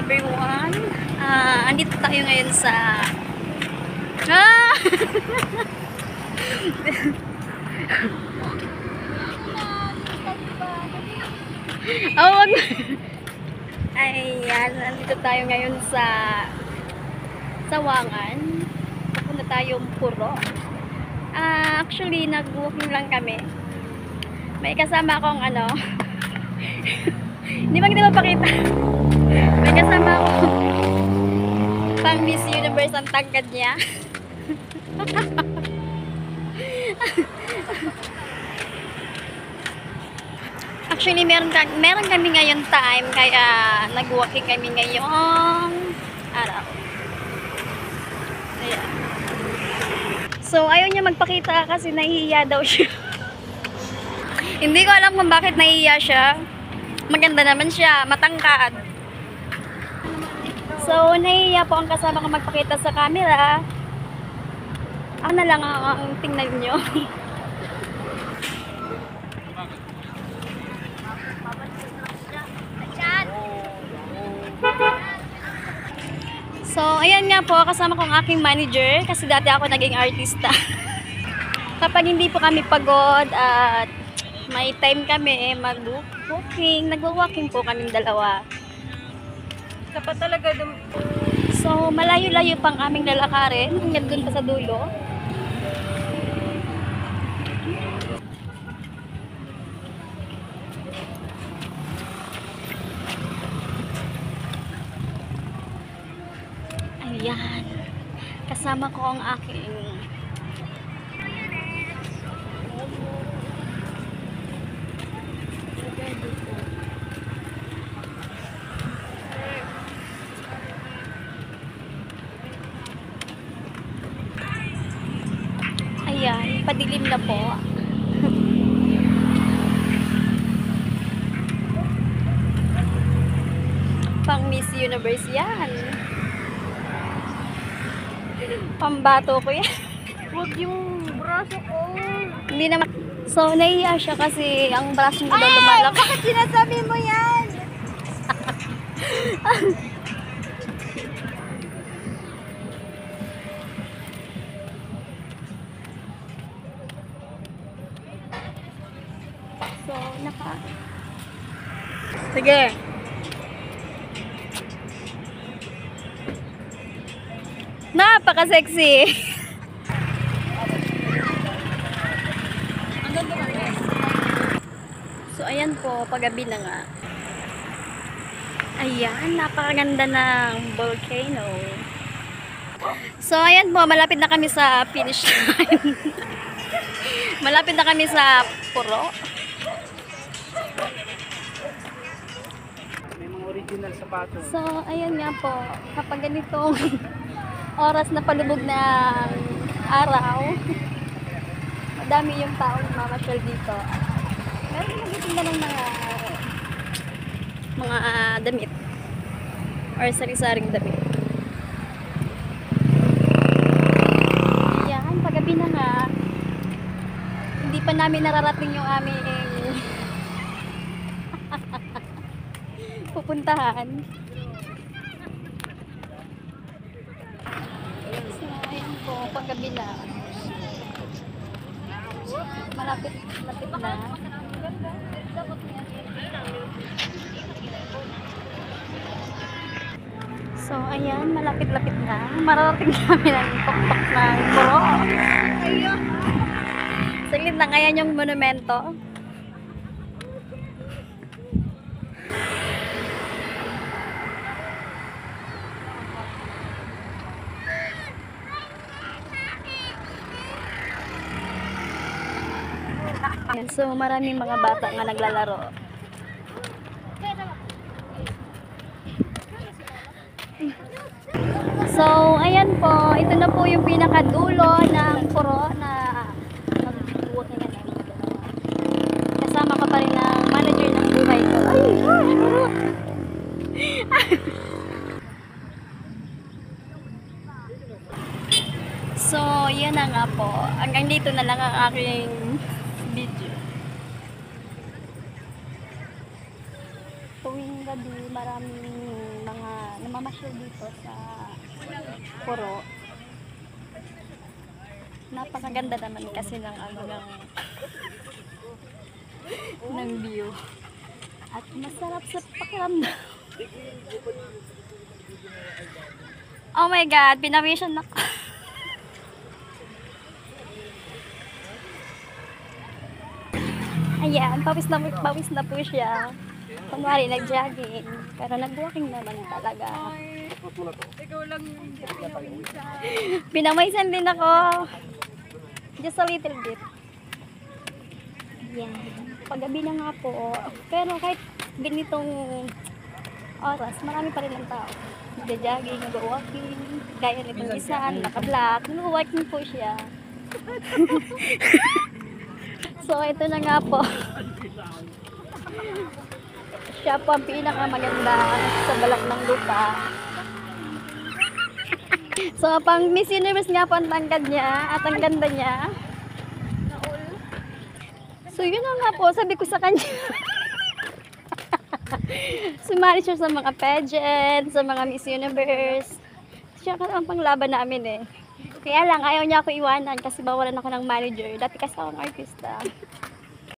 everyone. Andito tayo ngayon sa ah! Oh, wag. Ayan, andito tayo ngayon sa Sawangan. Pupunta tayong Puro. Actually, nag-walking lang kami. May kasama akong ano. Hindi ba kita mapakita? May kasama akong pang Miss Universe ang tangkad niya. Actually, meron kami ngayon time, kaya nag-walking kami ngayong araw. Ayan. So, ayaw niya magpakita kasi nahihiya daw siya. Hindi ko alam kung bakit nahihiya siya. Maganda naman siya, matangkad. So, nahihiya po ang kasama ko magpakita sa camera. Ako na lang ang tingnan nyo. So, ayan nga po, kasama ko ang aking manager kasi dati ako naging artista. Kapag hindi po kami pagod at may time kami, nagwo-walking po kaming dalawa. Dapat talaga So, malayo-layo pang aming lalakarin hanggang dun pa sa dulo. Ayan. Kasama ko ang aking ayan, padilim na po. Pang Miss Universe yan. Pambato ko yan. Huwag yung braso ko. Hindi naman. So, nahiya siya kasi ang braso niya daw lumalaki. Bakit sinasabi mo yan? So, Sige. napaka-sexy. So, ayan po, paggabi na nga. Ayan, napakaganda ng volcano. So, ayan po, malapit na kami sa finish line. Malapit na kami sa Puro. May mga original sapatos. So, ayan nga po, kapag ganitong oras na palubog ng araw, madami yung taong mamasyal dito. Meron din nagtitinda ng mga damit or sari-saring damit. Ayan, paggabi na nga, hindi pa namin nararating yung aming pupuntahan. So, ayan po, paggabi na. Malapit na. So, ayan, malapit-lapit na. Mararating namin ang tuktok ng Puro. Saglit lang, ayan yung monumento. So, maraming mga bata nga naglalaro. So, ayan po. Ito na po yung pinakadulo ng Puro na mag-walk na namin. Kasama ko pa rin ang manager ng buhay ko. So, yan na nga po. Hanggang dito na lang ang aking video. Tuwing gabi, maraming mga namamasyal dito sa Puro. Napakaganda naman kasi ng ano ng view. At masarap sa pakiramdam. Oh my God, pinawisan ako. Ayan, pawis na po siya. Kunwari, nag-jogging. Pero nag-walking naman talaga. Ikaw lang yung isa. Pinamawisan din ako. Just a little bit. Ayan. Paggabi na nga po. Pero kahit ganitong oras, marami pa rin ang tao. Nag-jogging, nag-walking. Gaya nitong isa, naka-black. Nag-walking po siya. So, ito na nga po. Siya po ang pinakamaganda sa balat ng lupa. So, pang Miss Universe nga po ang tangkad niya at ang ganda niya. So, yun na nga po. Sabi ko sa kanya. Sumali siya sa mga pageant, sa mga Miss Universe. Siya ang panglaban namin eh. Kaya lang, ayaw niya ako iwanan kasi bawalan ako ng manager. Dati kasi akong artista.